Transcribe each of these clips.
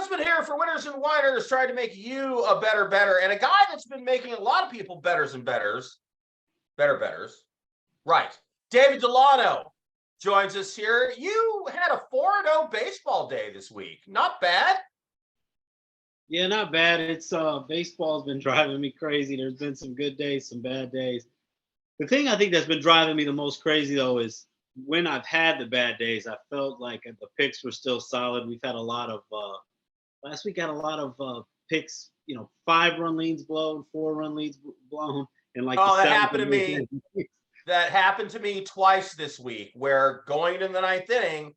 Esmond here for Winners and Winers, trying to make you a better, and a guy that's been making a lot of people better. Right. David Delano joins us here. You had a 4-0 baseball day this week. Not bad. Yeah, not bad. It's baseball's been driving me crazy. There's been some good days, some bad days. The thing I think that's been driving me the most crazy though is when I've had the bad days, I felt like the picks were still solid. We've had a lot of last week had a lot of picks, 5-run leads blown, 4-run leads blown, and like that happened to me. That happened to me twice this week, where going into the ninth inning,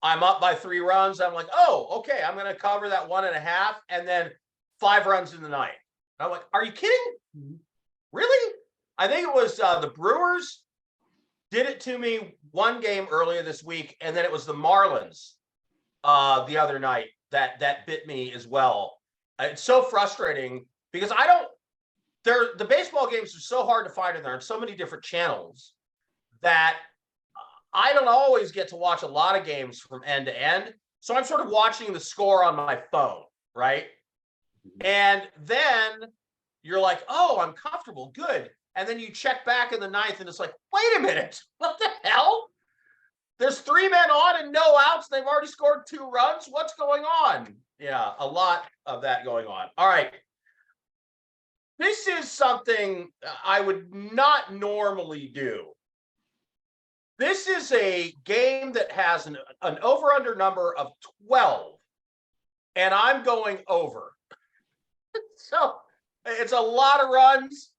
I'm up by 3 runs. I'm like, oh, okay, I'm going to cover that 1.5, and then 5 runs in the ninth. I'm like, are you kidding? Really? I think it was the Brewers did it to me one game earlier this week, and then it was the Marlins the other night that bit me as well. It's so frustrating because the baseball games are so hard to find, and they're on so many different channels that I don't always get to watch a lot of games from end to end. So I'm sort of watching the score on my phone, right? And then you're like, oh, I'm comfortable, good. And then you check back in the ninth, and it's like, wait a minute, what the hell? There's 3 men on and no outs. They've already scored 2 runs. What's going on? Yeah, a lot of that going on. All right. This is something I would not normally do. This is a game that has an over-under number of 12, and I'm going over. So it's a lot of runs,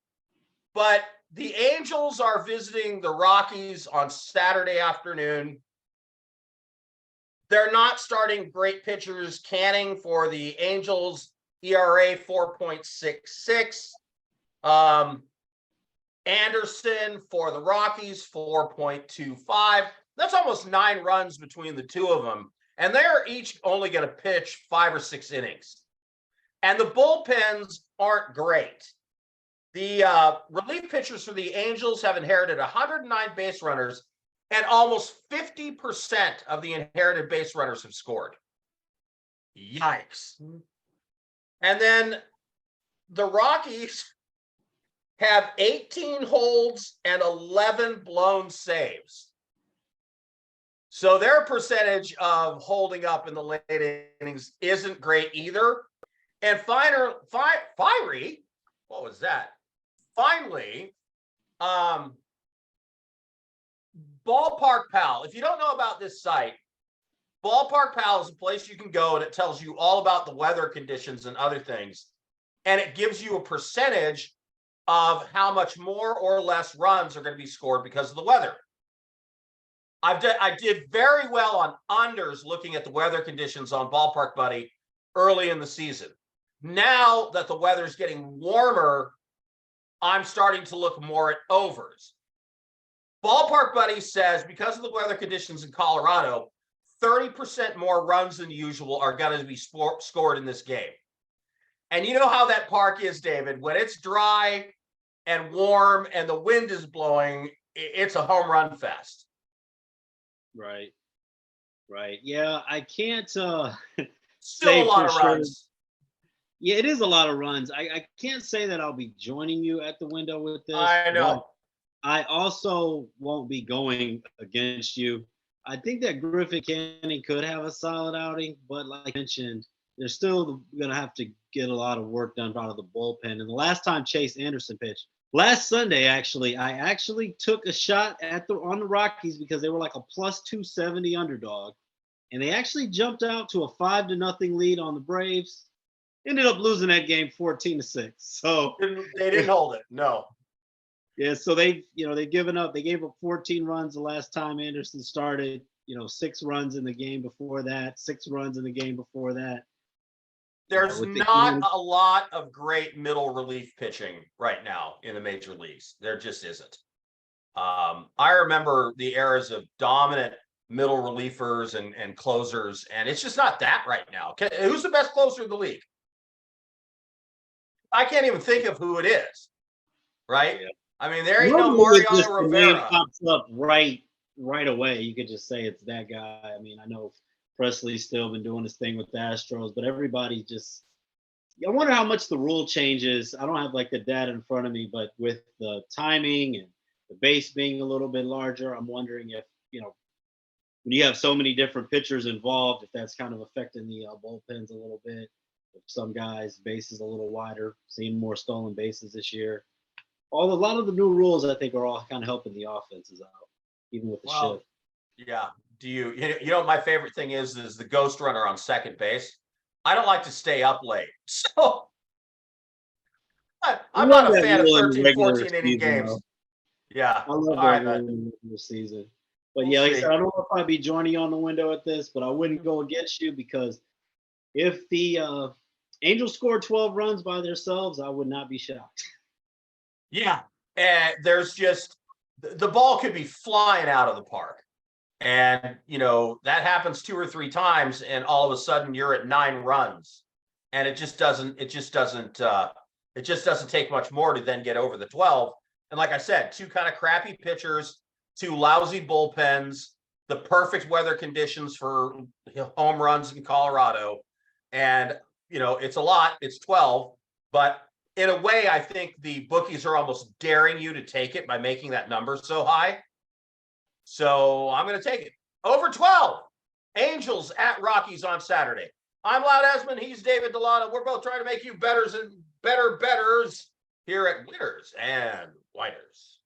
but the Angels are visiting the Rockies on Saturday afternoon. They're not starting great pitchers. Canning for the Angels, ERA 4.66. Anderson for the Rockies, 4.25. That's almost 9 runs between the two of them. And they're each only going to pitch 5 or 6 innings. And the bullpens aren't great. The relief pitchers for the Angels have inherited 109 base runners, and almost 50% of the inherited base runners have scored. Yikes. And then the Rockies have 18 holds and 11 blown saves. So their percentage of holding up in the late innings isn't great either. And Fiery, what was that? Finally, Ballpark Pal. If you don't know about this site, Ballpark Pal is a place you can go, and it tells you all about the weather conditions and other things. And it gives you a percentage of how much more or less runs are going to be scored because of the weather. I did very well on unders looking at the weather conditions on Ballpark Buddy early in the season. Now that the weather's getting warmer, I'm starting to look more at overs. Ballpark Buddy says because of the weather conditions in Colorado, 30% more runs than usual are going to be scored in this game. And you know how that park is, David. When it's dry and warm and the wind is blowing, it's a home run fest. Right. Yeah, I can't Still a lot of runs. Yeah, it is a lot of runs. I can't say that I'll be joining you at the window with this. I know. I also won't be going against you. I think that Griffin Canning could have a solid outing, but like I mentioned, they're still going to have to get a lot of work done out of the bullpen. And the last time Chase Anderson pitched, last Sunday, I took a shot on the Rockies because they were like a plus 270 underdog. And they actually jumped out to a 5-0 lead on the Braves. Ended up losing that game 14-6. So they didn't hold it. No. Yeah, so they've given up. They gave up 14 runs the last time Anderson started. 6 runs in the game before that, 6 runs in the game before that. There's not a lot of great middle relief pitching right now in the major leagues. There just isn't. I remember the eras of dominant middle relievers and closers, and it's just not that right now. Who's the best closer in the league? I can't even think of who it is, right? Yeah. I mean, there ain't no Mariano Rivera. Pops up right away. You could just say it's that guy. I mean, I know Presley's still been doing his thing with the Astros, but everybody just. I wonder how much the rule changes. I don't have like the data in front of me, but with the timing and the base being a little bit larger, I'm wondering if, when you have so many different pitchers involved, if that's kind of affecting the bullpens a little bit. If some guys' base is a little wider, seeing more stolen bases this year. A lot of the new rules, I think, are all kind of helping the offenses out, even with the shift. Yeah. Do you know what my favorite thing is the ghost runner on second base? I don't like to stay up late. So I'm not a fan of 13, 14 inning games. Though. Yeah. I love that in the season. But yeah, like I said, I don't know if I'd be joining you on the window at this, but I wouldn't go against you because if the Angels scored 12 runs by themselves, I would not be shocked. Yeah. And there's just the ball could be flying out of the park. And, that happens 2 or 3 times and all of a sudden you're at 9 runs. And it just doesn't take much more to then get over the 12. And like I said, 2 kind of crappy pitchers, 2 lousy bullpens, the perfect weather conditions for home runs in Colorado. And, it's a lot, it's 12, but in a way, I think the bookies are almost daring you to take it by making that number so high. So I'm going to take it. Over 12. Angels at Rockies on Saturday. I'm Loud Esmond. He's David Delano. We're both trying to make you betters and betters here at Winners and Winers.